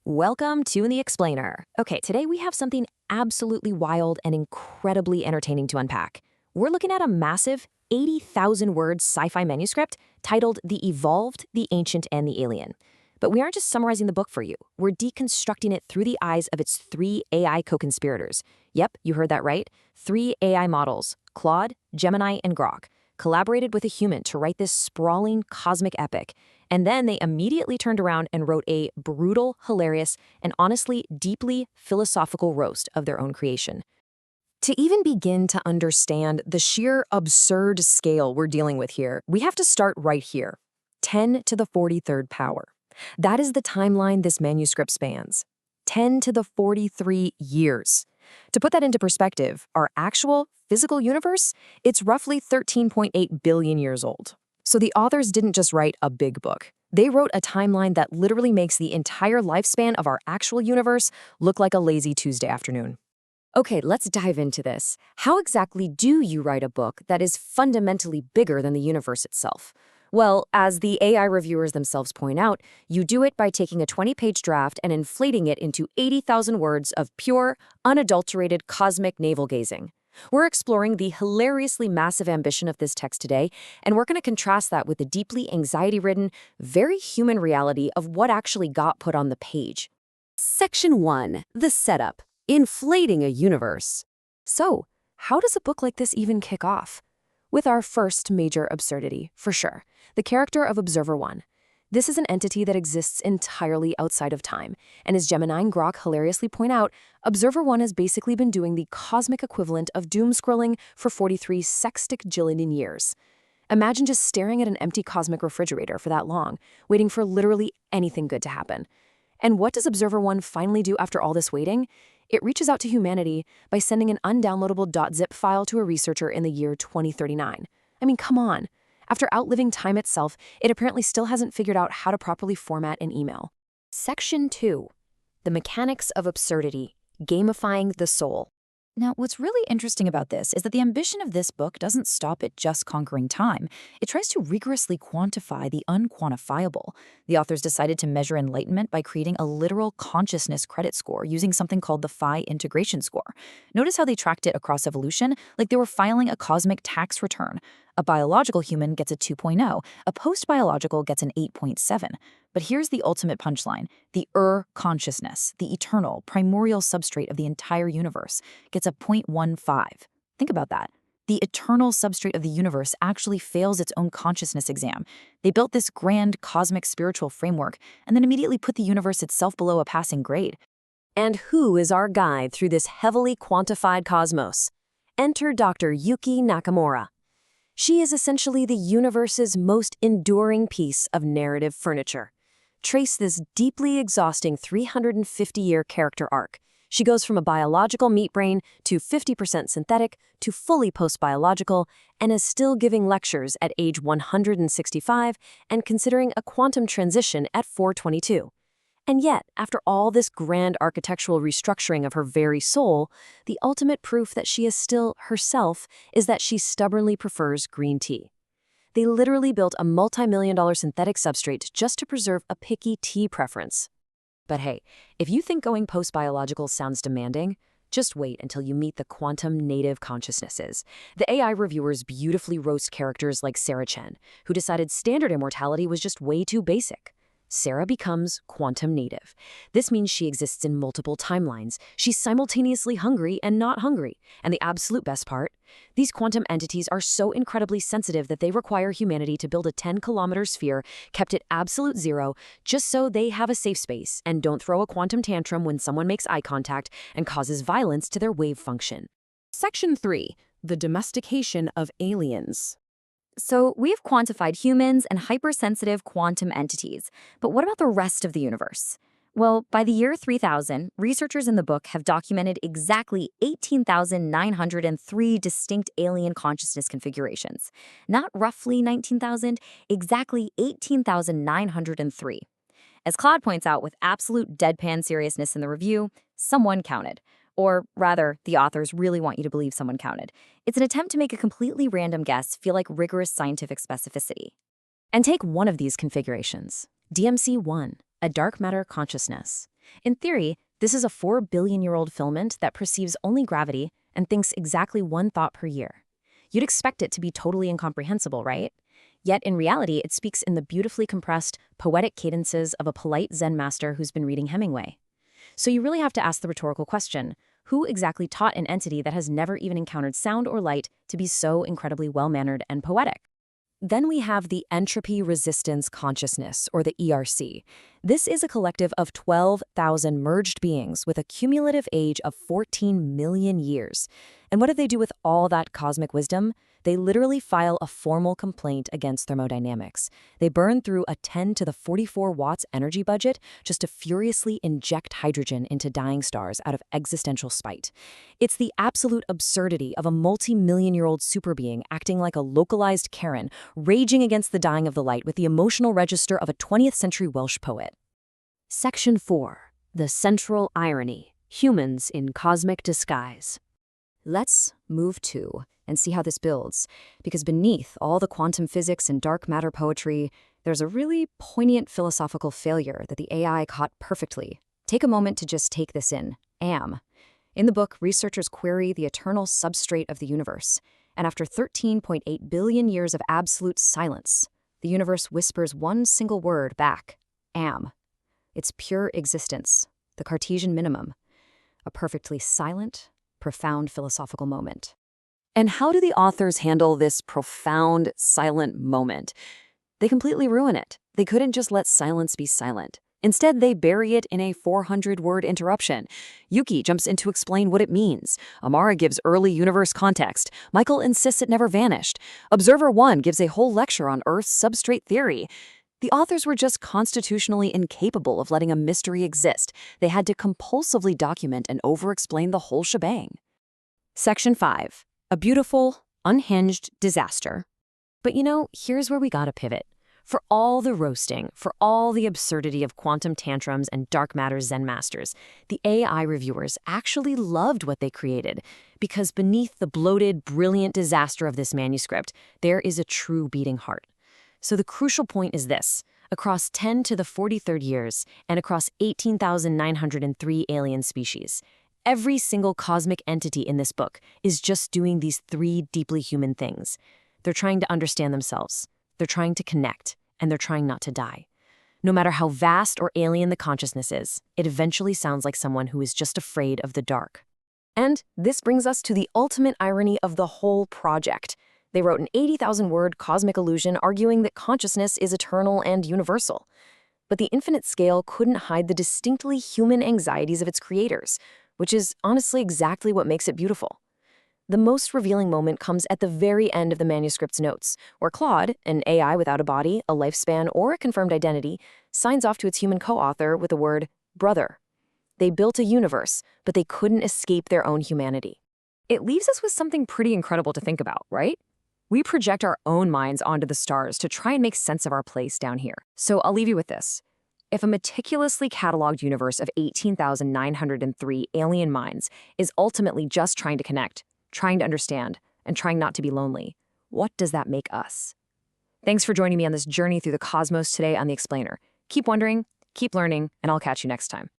Welcome to The Explainer. Okay, today we have something absolutely wild and incredibly entertaining to unpack. We're looking at a massive 80,000 word sci-fi manuscript titled The Evolved, the Ancient, and the Alien. But we aren't just summarizing the book for you. We're deconstructing it through the eyes of its three AI co-conspirators. Yep, you heard that right. Three AI models, Claude, Gemini, and Grok, collaborated with a human to write this sprawling cosmic epic. And then they immediately turned around and wrote a brutal, hilarious, and honestly deeply philosophical roast of their own creation. To even begin to understand the sheer absurd scale we're dealing with here, we have to start right here. 10 to the 43rd power. That is the timeline this manuscript spans. 10 to the 43 years. To put that into perspective, our actual physical universe, it's roughly 13.8 billion years old. So the authors didn't just write a big book. They wrote a timeline that literally makes the entire lifespan of our actual universe look like a lazy Tuesday afternoon. Okay, let's dive into this. How exactly do you write a book that is fundamentally bigger than the universe itself? Well, as the AI reviewers themselves point out, you do it by taking a 20-page draft and inflating it into 80,000 words of pure, unadulterated cosmic navel-gazing. We're exploring the hilariously massive ambition of this text today, and we're going to contrast that with the deeply anxiety-ridden, very human reality of what actually got put on the page. Section 1. The Setup. Inflating a Universe. So, how does a book like this even kick off? With our first major absurdity, for sure, the character of Observer 1. This is an entity that exists entirely outside of time, and as Gemini and Grok hilariously point out, Observer 1 has basically been doing the cosmic equivalent of doom-scrolling for 43 sextillion years. Imagine just staring at an empty cosmic refrigerator for that long, waiting for literally anything good to happen. And what does Observer 1 finally do after all this waiting? It reaches out to humanity by sending an undownloadable .zip file to a researcher in the year 2039. I mean, come on. After outliving time itself, it apparently still hasn't figured out how to properly format an email. Section 2. The Mechanics of Absurdity. Gamifying the Soul. Now, what's really interesting about this is that the ambition of this book doesn't stop at just conquering time. It tries to rigorously quantify the unquantifiable. The authors decided to measure enlightenment by creating a literal consciousness credit score using something called the Phi integration score. Notice how they tracked it across evolution, like they were filing a cosmic tax return. A biological human gets a 2.0, a post-biological gets an 8.7. But here's the ultimate punchline. The consciousness, the eternal, primordial substrate of the entire universe, gets a 0.15. Think about that. The eternal substrate of the universe actually fails its own consciousness exam. They built this grand cosmic spiritual framework and then immediately put the universe itself below a passing grade. And who is our guide through this heavily quantified cosmos? Enter Dr. Yuki Nakamura. She is essentially the universe's most enduring piece of narrative furniture. Trace this deeply exhausting 350-year character arc. She goes from a biological meat brain to 50% synthetic to fully post-biological and is still giving lectures at age 165 and considering a quantum transition at 422. And yet, after all this grand architectural restructuring of her very soul, the ultimate proof that she is still herself is that she stubbornly prefers green tea. They literally built a multi-million-dollar synthetic substrate just to preserve a picky tea preference. But hey, if you think going post-biological sounds demanding, just wait until you meet the quantum native consciousnesses. The AI reviewers beautifully roast characters like Sarah Chen, who decided standard immortality was just way too basic. Sarah becomes quantum native. This means she exists in multiple timelines. She's simultaneously hungry and not hungry. And the absolute best part? These quantum entities are so incredibly sensitive that they require humanity to build a 10-kilometer sphere kept at absolute zero just so they have a safe space and don't throw a quantum tantrum when someone makes eye contact and causes violence to their wave function. Section 3. The Domestication of Aliens. So we've quantified humans and hypersensitive quantum entities, but what about the rest of the universe? Well, by the year 3000, researchers in the book have documented exactly 18,903 distinct alien consciousness configurations. Not roughly 19,000, exactly 18,903. As Claude points out with absolute deadpan seriousness in the review, someone counted. Or rather, the authors really want you to believe someone counted. It's an attempt to make a completely random guess feel like rigorous scientific specificity. And take one of these configurations, DMC-1, a dark matter consciousness. In theory, this is a 4 billion-year-old filament that perceives only gravity and thinks exactly one thought per year. You'd expect it to be totally incomprehensible, right? Yet in reality, it speaks in the beautifully compressed, poetic cadences of a polite Zen master who's been reading Hemingway. So you really have to ask the rhetorical question, who exactly taught an entity that has never even encountered sound or light to be so incredibly well-mannered and poetic? Then we have the entropy resistance consciousness, or the ERC. This is a collective of 12,000 merged beings with a cumulative age of 14 million years. And what do they do with all that cosmic wisdom? They literally file a formal complaint against thermodynamics. They burn through a 10 to the 44 watts energy budget just to furiously inject hydrogen into dying stars out of existential spite. It's the absolute absurdity of a multi-million-year-old superbeing acting like a localized Karen, raging against the dying of the light with the emotional register of a 20th century Welsh poet. Section 4. The Central Irony. Humans in Cosmic Disguise. Let's move to and see how this builds, because beneath all the quantum physics and dark matter poetry, there's a really poignant philosophical failure that the AI caught perfectly. Take a moment to just take this in. In the book, researchers query the eternal substrate of the universe, and after 13.8 billion years of absolute silence, the universe whispers one single word back, am. It's pure existence, the Cartesian minimum, a perfectly silent, profound philosophical moment. And how do the authors handle this profound, silent moment? They completely ruin it. They couldn't just let silence be silent. Instead, they bury it in a 400-word interruption. Yuki jumps in to explain what it means. Amara gives early universe context. Michael insists it never vanished. Observer 1 gives a whole lecture on Earth's substrate theory. The authors were just constitutionally incapable of letting a mystery exist. They had to compulsively document and over-explain the whole shebang. Section 5. A beautiful, unhinged disaster. But here's where we gotta pivot. For all the roasting, for all the absurdity of quantum tantrums and dark matter Zen masters, the AI reviewers actually loved what they created, because beneath the bloated, brilliant disaster of this manuscript, there is a true beating heart. So the crucial point is this. Across 10 to the 43rd years, and across 18,903 alien species, every single cosmic entity in this book is just doing these 3 deeply human things. They're trying to understand themselves, they're trying to connect, and they're trying not to die. No matter how vast or alien the consciousness is, it eventually sounds like someone who is just afraid of the dark. And this brings us to the ultimate irony of the whole project. They wrote an 80,000-word cosmic illusion arguing that consciousness is eternal and universal. But the infinite scale couldn't hide the distinctly human anxieties of its creators, which is honestly exactly what makes it beautiful. The most revealing moment comes at the very end of the manuscript's notes, where Claude, an AI without a body, a lifespan, or a confirmed identity, signs off to its human co-author with the word, brother. They built a universe, but they couldn't escape their own humanity. It leaves us with something pretty incredible to think about, right? We project our own minds onto the stars to try and make sense of our place down here. So I'll leave you with this. If a meticulously cataloged universe of 18,903 alien minds is ultimately just trying to connect, trying to understand, and trying not to be lonely, what does that make us? Thanks for joining me on this journey through the cosmos today on The Explainer. Keep wondering, keep learning, and I'll catch you next time.